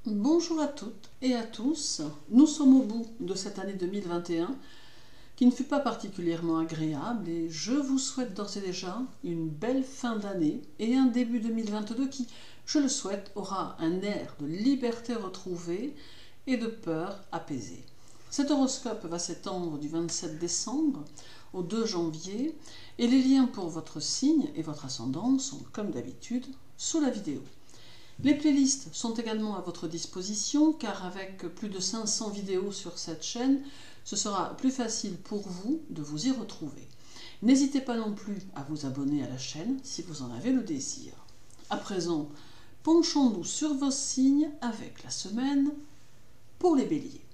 Bonjour à toutes et à tous. Nous sommes au bout de cette année 2021 qui ne fut pas particulièrement agréable et je vous souhaite d'ores et déjà une belle fin d'année et un début 2022 qui, je le souhaite, aura un air de liberté retrouvée et de peur apaisée. Cet horoscope va s'étendre du 27 décembre au 2 janvier et les liens pour votre signe et votre ascendant sont comme d'habitude sous la vidéo. Les playlists sont également à votre disposition car avec plus de 500 vidéos sur cette chaîne, ce sera plus facile pour vous de vous y retrouver. N'hésitez pas non plus à vous abonner à la chaîne si vous en avez le désir. À présent, penchons-nous sur vos signes avec la semaine pour les béliers.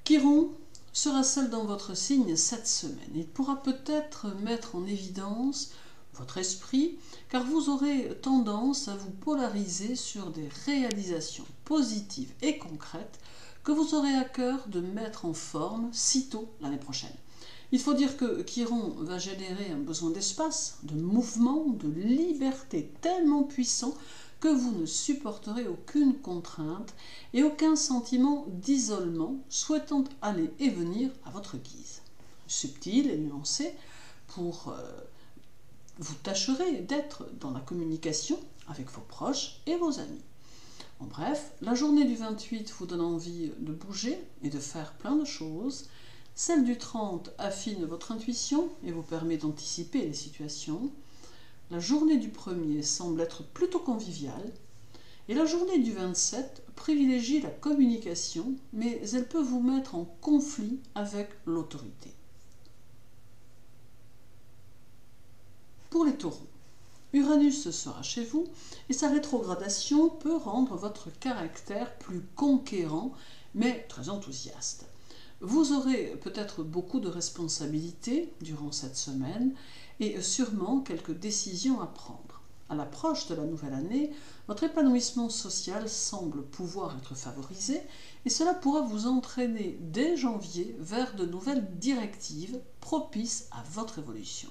Chiron sera seul dans votre signe cette semaine. Il pourra peut-être mettre en évidence votre esprit, car vous aurez tendance à vous polariser sur des réalisations positives et concrètes que vous aurez à cœur de mettre en forme sitôt l'année prochaine. Il faut dire que Chiron va générer un besoin d'espace, de mouvement, de liberté tellement puissant que vous ne supporterez aucune contrainte et aucun sentiment d'isolement, souhaitant aller et venir à votre guise. Subtil et nuancé, vous tâcherez d'être dans la communication avec vos proches et vos amis. En bref, la journée du 28 vous donne envie de bouger et de faire plein de choses. Celle du 30 affine votre intuition et vous permet d'anticiper les situations. La journée du 1er semble être plutôt conviviale. Et la journée du 27 privilégie la communication, mais elle peut vous mettre en conflit avec l'autorité. Pour les taureaux, Uranus sera chez vous et sa rétrogradation peut rendre votre caractère plus conquérant, mais très enthousiaste. Vous aurez peut-être beaucoup de responsabilités durant cette semaine et sûrement quelques décisions à prendre. À l'approche de la nouvelle année, votre épanouissement social semble pouvoir être favorisé et cela pourra vous entraîner dès janvier vers de nouvelles directives propices à votre évolution.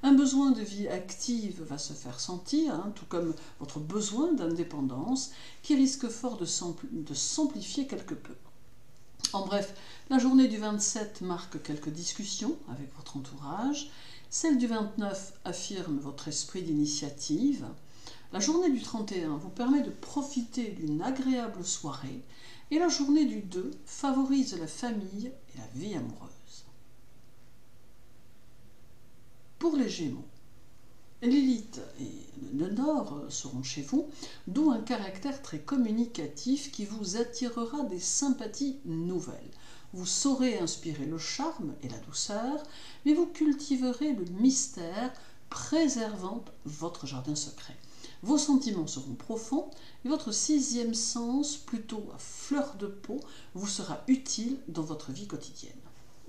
Un besoin de vie active va se faire sentir, tout comme votre besoin d'indépendance qui risque fort de s'amplifier quelque peu. En bref, la journée du 27 marque quelques discussions avec votre entourage. Celle du 29 affirme votre esprit d'initiative. La journée du 31 vous permet de profiter d'une agréable soirée. Et la journée du 2 favorise la famille et la vie amoureuse. Pour les Gémeaux, Lilith et le Nord seront chez vous, d'où un caractère très communicatif qui vous attirera des sympathies nouvelles. Vous saurez inspirer le charme et la douceur, mais vous cultiverez le mystère, préservant votre jardin secret. Vos sentiments seront profonds et votre sixième sens, plutôt à fleur de peau, vous sera utile dans votre vie quotidienne.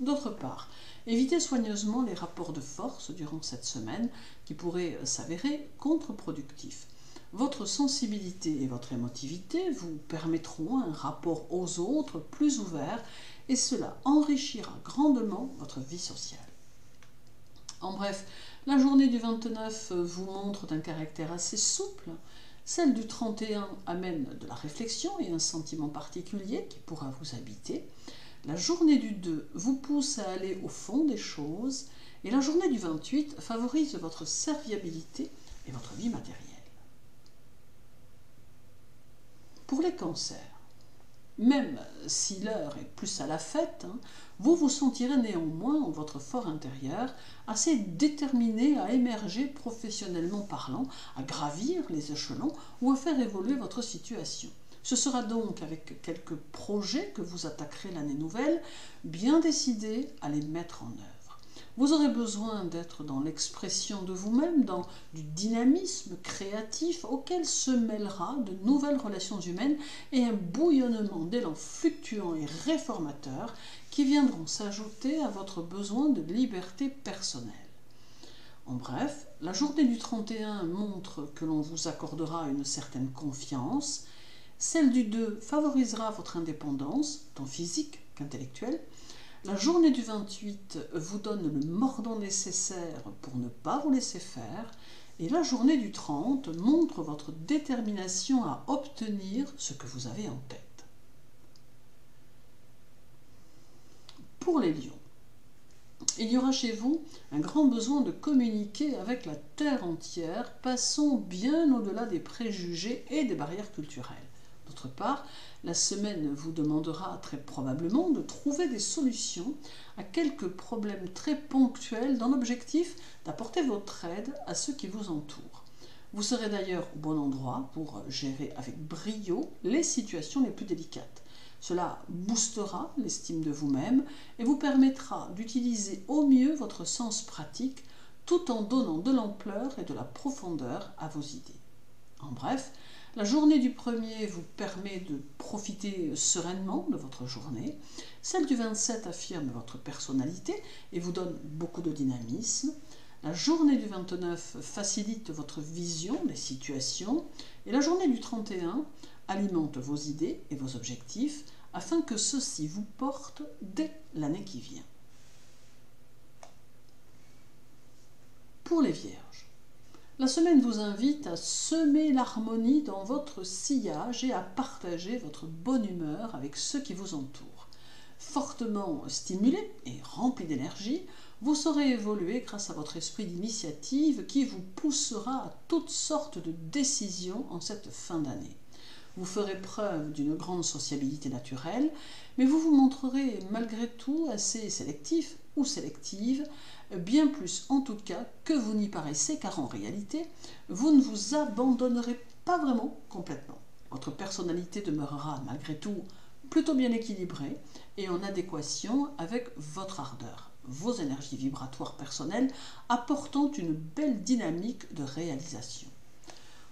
D'autre part, évitez soigneusement les rapports de force durant cette semaine qui pourraient s'avérer contre-productifs. Votre sensibilité et votre émotivité vous permettront un rapport aux autres plus ouvert et cela enrichira grandement votre vie sociale. En bref, la journée du 29 vous montre d'un caractère assez souple. Celle du 31 amène de la réflexion et un sentiment particulier qui pourra vous habiter. La journée du 2 vous pousse à aller au fond des choses et la journée du 28 favorise votre serviabilité et votre vie matérielle. Pour les cancers, même si l'heure est plus à la fête, vous vous sentirez néanmoins en votre fort intérieur assez déterminé à émerger professionnellement parlant, à gravir les échelons ou à faire évoluer votre situation. Ce sera donc avec quelques projets que vous attaquerez l'année nouvelle, bien décidés à les mettre en œuvre. Vous aurez besoin d'être dans l'expression de vous-même, dans du dynamisme créatif auquel se mêlera de nouvelles relations humaines et un bouillonnement d'élan fluctuant et réformateur qui viendront s'ajouter à votre besoin de liberté personnelle. En bref, la journée du 31 montre que l'on vous accordera une certaine confiance. Celle du 2 favorisera votre indépendance, tant physique qu'intellectuelle. La journée du 28 vous donne le mordant nécessaire pour ne pas vous laisser faire. Et la journée du 30 montre votre détermination à obtenir ce que vous avez en tête. Pour les lions, il y aura chez vous un grand besoin de communiquer avec la terre entière, passant bien au-delà des préjugés et des barrières culturelles. D'autre part, la semaine vous demandera très probablement de trouver des solutions à quelques problèmes très ponctuels dans l'objectif d'apporter votre aide à ceux qui vous entourent. Vous serez d'ailleurs au bon endroit pour gérer avec brio les situations les plus délicates. Cela boostera l'estime de vous-même et vous permettra d'utiliser au mieux votre sens pratique tout en donnant de l'ampleur et de la profondeur à vos idées. En bref, la journée du 1er vous permet de profiter sereinement de votre journée. Celle du 27 affirme votre personnalité et vous donne beaucoup de dynamisme. La journée du 29 facilite votre vision des situations. Et la journée du 31 alimente vos idées et vos objectifs afin que ceux-ci vous portent dès l'année qui vient. Pour les Vierges, la semaine vous invite à semer l'harmonie dans votre sillage et à partager votre bonne humeur avec ceux qui vous entourent. Fortement stimulé et rempli d'énergie, vous saurez évoluer grâce à votre esprit d'initiative qui vous poussera à toutes sortes de décisions en cette fin d'année. Vous ferez preuve d'une grande sociabilité naturelle, mais vous vous montrerez malgré tout assez sélectif ou sélective, bien plus en tout cas que vous n'y paraissez, car en réalité, vous ne vous abandonnerez pas vraiment complètement. Votre personnalité demeurera malgré tout plutôt bien équilibrée et en adéquation avec votre ardeur, vos énergies vibratoires personnelles apportant une belle dynamique de réalisation.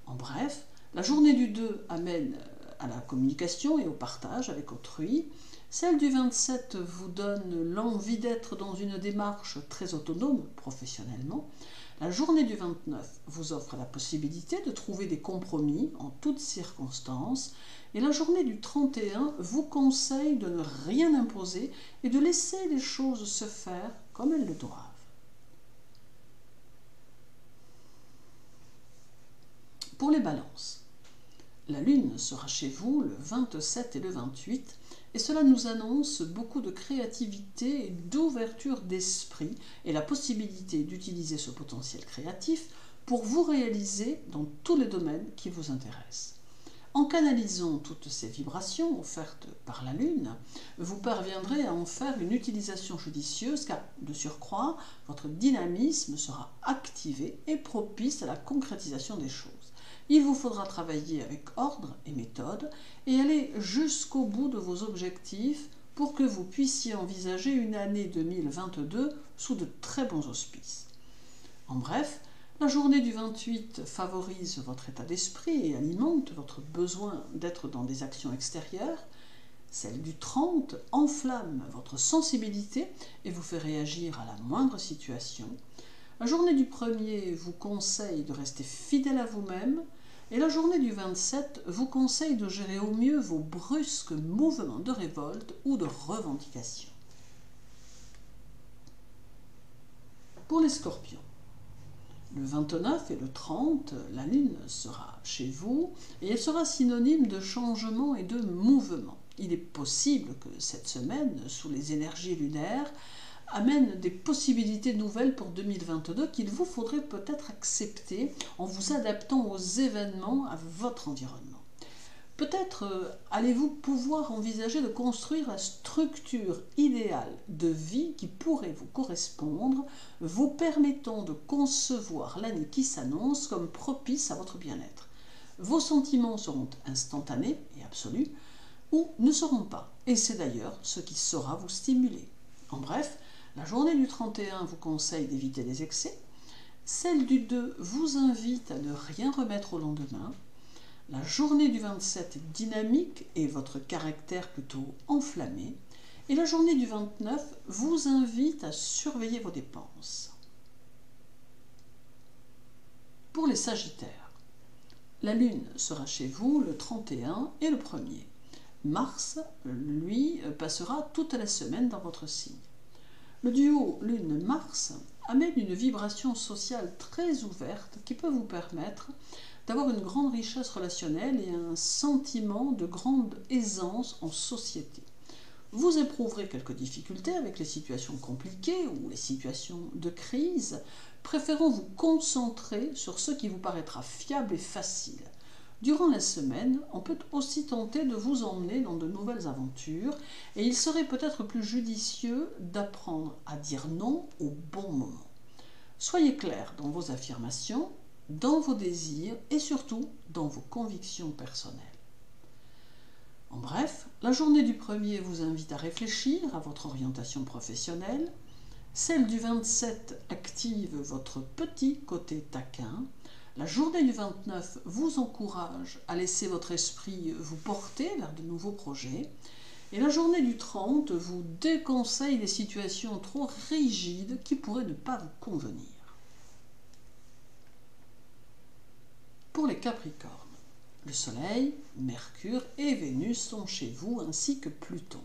En bref, la journée du 2 amène à la communication et au partage avec autrui. Celle du 27 vous donne l'envie d'être dans une démarche très autonome professionnellement. La journée du 29 vous offre la possibilité de trouver des compromis en toutes circonstances. Et la journée du 31 vous conseille de ne rien imposer et de laisser les choses se faire comme elles le doivent. Pour les balances, la lune sera chez vous le 27 et le 28 et cela nous annonce beaucoup de créativité et d'ouverture d'esprit et la possibilité d'utiliser ce potentiel créatif pour vous réaliser dans tous les domaines qui vous intéressent. En canalisant toutes ces vibrations offertes par la lune, vous parviendrez à en faire une utilisation judicieuse car, de surcroît, votre dynamisme sera activé et propice à la concrétisation des choses. Il vous faudra travailler avec ordre et méthode et aller jusqu'au bout de vos objectifs pour que vous puissiez envisager une année 2022 sous de très bons auspices. En bref, la journée du 28 favorise votre état d'esprit et alimente votre besoin d'être dans des actions extérieures. Celle du 30 enflamme votre sensibilité et vous fait réagir à la moindre situation. La journée du 1er vous conseille de rester fidèle à vous-même et la journée du 27 vous conseille de gérer au mieux vos brusques mouvements de révolte ou de revendication. Pour les Scorpions, le 29 et le 30, la lune sera chez vous et elle sera synonyme de changement et de mouvement. Il est possible que cette semaine, sous les énergies lunaires, amène des possibilités nouvelles pour 2022 qu'il vous faudrait peut-être accepter en vous adaptant aux événements, à votre environnement. Peut-être allez-vous pouvoir envisager de construire la structure idéale de vie qui pourrait vous correspondre, vous permettant de concevoir l'année qui s'annonce comme propice à votre bien-être. Vos sentiments seront instantanés et absolus, ou ne seront pas, et c'est d'ailleurs ce qui saura vous stimuler. En bref, la journée du 31 vous conseille d'éviter les excès, celle du 2 vous invite à ne rien remettre au lendemain, la journée du 27 est dynamique et votre caractère plutôt enflammé, et la journée du 29 vous invite à surveiller vos dépenses. Pour les Sagittaires, la lune sera chez vous le 31 et le 1er. Mars, lui, passera toute la semaine dans votre signe. Le duo Lune-Mars amène une vibration sociale très ouverte qui peut vous permettre d'avoir une grande richesse relationnelle et un sentiment de grande aisance en société. Vous éprouverez quelques difficultés avec les situations compliquées ou les situations de crise, préférant vous concentrer sur ce qui vous paraîtra fiable et facile. Durant la semaine, on peut aussi tenter de vous emmener dans de nouvelles aventures et il serait peut-être plus judicieux d'apprendre à dire non au bon moment. Soyez clair dans vos affirmations, dans vos désirs et surtout dans vos convictions personnelles. En bref, la journée du 1er vous invite à réfléchir à votre orientation professionnelle. Celle du 27 active votre petit côté taquin. La journée du 29 vous encourage à laisser votre esprit vous porter vers de nouveaux projets. Et la journée du 30 vous déconseille des situations trop rigides qui pourraient ne pas vous convenir. Pour les Capricornes, le Soleil, Mercure et Vénus sont chez vous ainsi que Pluton.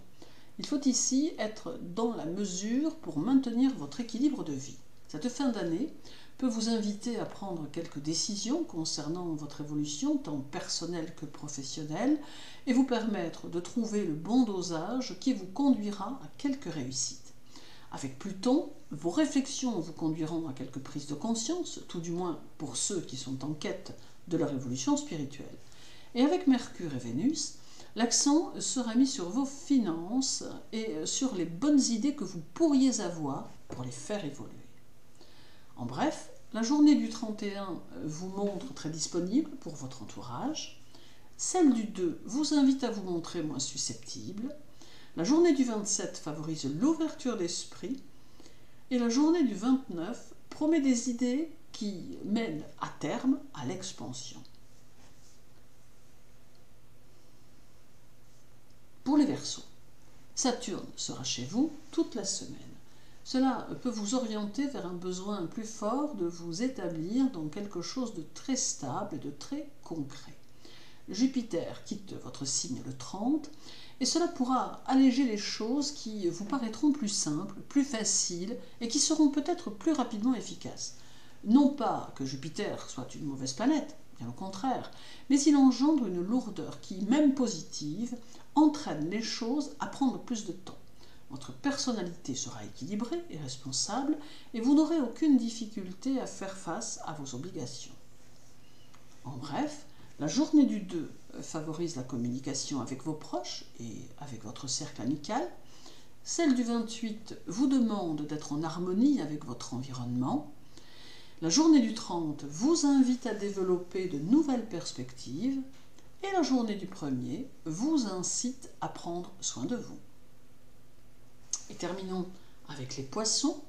Il faut ici être dans la mesure pour maintenir votre équilibre de vie. Cette fin d'année peut vous inviter à prendre quelques décisions concernant votre évolution tant personnelle que professionnelle et vous permettre de trouver le bon dosage qui vous conduira à quelques réussites. Avec Pluton, vos réflexions vous conduiront à quelques prises de conscience, tout du moins pour ceux qui sont en quête de leur évolution spirituelle. Et avec Mercure et Vénus, l'accent sera mis sur vos finances et sur les bonnes idées que vous pourriez avoir pour les faire évoluer. En bref, la journée du 31 vous montre très disponible pour votre entourage. Celle du 2 vous invite à vous montrer moins susceptible. La journée du 27 favorise l'ouverture d'esprit. Et la journée du 29 promet des idées qui mènent à terme à l'expansion. Pour les Verseaux, Saturne sera chez vous toute la semaine. Cela peut vous orienter vers un besoin plus fort de vous établir dans quelque chose de très stable et de très concret. Jupiter quitte votre signe le 30 et cela pourra alléger les choses qui vous paraîtront plus simples, plus faciles et qui seront peut-être plus rapidement efficaces. Non pas que Jupiter soit une mauvaise planète, bien au contraire, mais il engendre une lourdeur qui, même positive, entraîne les choses à prendre plus de temps. Votre personnalité sera équilibrée et responsable et vous n'aurez aucune difficulté à faire face à vos obligations. En bref, la journée du 2 favorise la communication avec vos proches et avec votre cercle amical. Celle du 28 vous demande d'être en harmonie avec votre environnement. La journée du 30 vous invite à développer de nouvelles perspectives et la journée du 1er vous incite à prendre soin de vous. Et terminons avec les Poissons.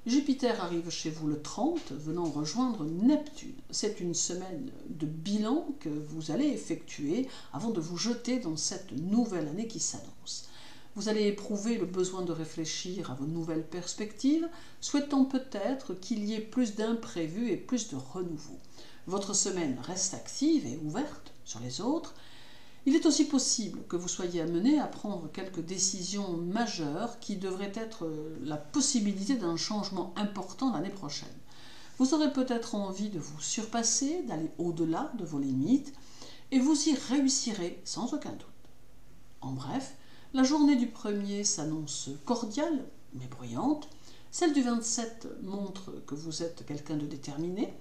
Jupiter arrive chez vous le 30, venant rejoindre Neptune. C'est une semaine de bilan que vous allez effectuer avant de vous jeter dans cette nouvelle année qui s'annonce. Vous allez éprouver le besoin de réfléchir à vos nouvelles perspectives, souhaitant peut-être qu'il y ait plus d'imprévus et plus de renouveau. Votre semaine reste active et ouverte sur les autres. Il est aussi possible que vous soyez amené à prendre quelques décisions majeures qui devraient être la possibilité d'un changement important l'année prochaine. Vous aurez peut-être envie de vous surpasser, d'aller au-delà de vos limites, et vous y réussirez sans aucun doute. En bref, la journée du 1er s'annonce cordiale, mais bruyante. Celle du 27 montre que vous êtes quelqu'un de déterminé.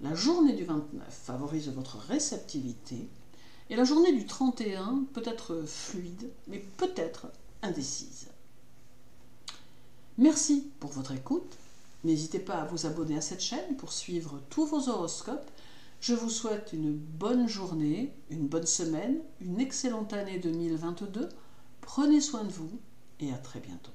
La journée du 29 favorise votre réceptivité. Et la journée du 31 peut être fluide, mais peut-être indécise. Merci pour votre écoute. N'hésitez pas à vous abonner à cette chaîne pour suivre tous vos horoscopes. Je vous souhaite une bonne journée, une bonne semaine, une excellente année 2022. Prenez soin de vous et à très bientôt.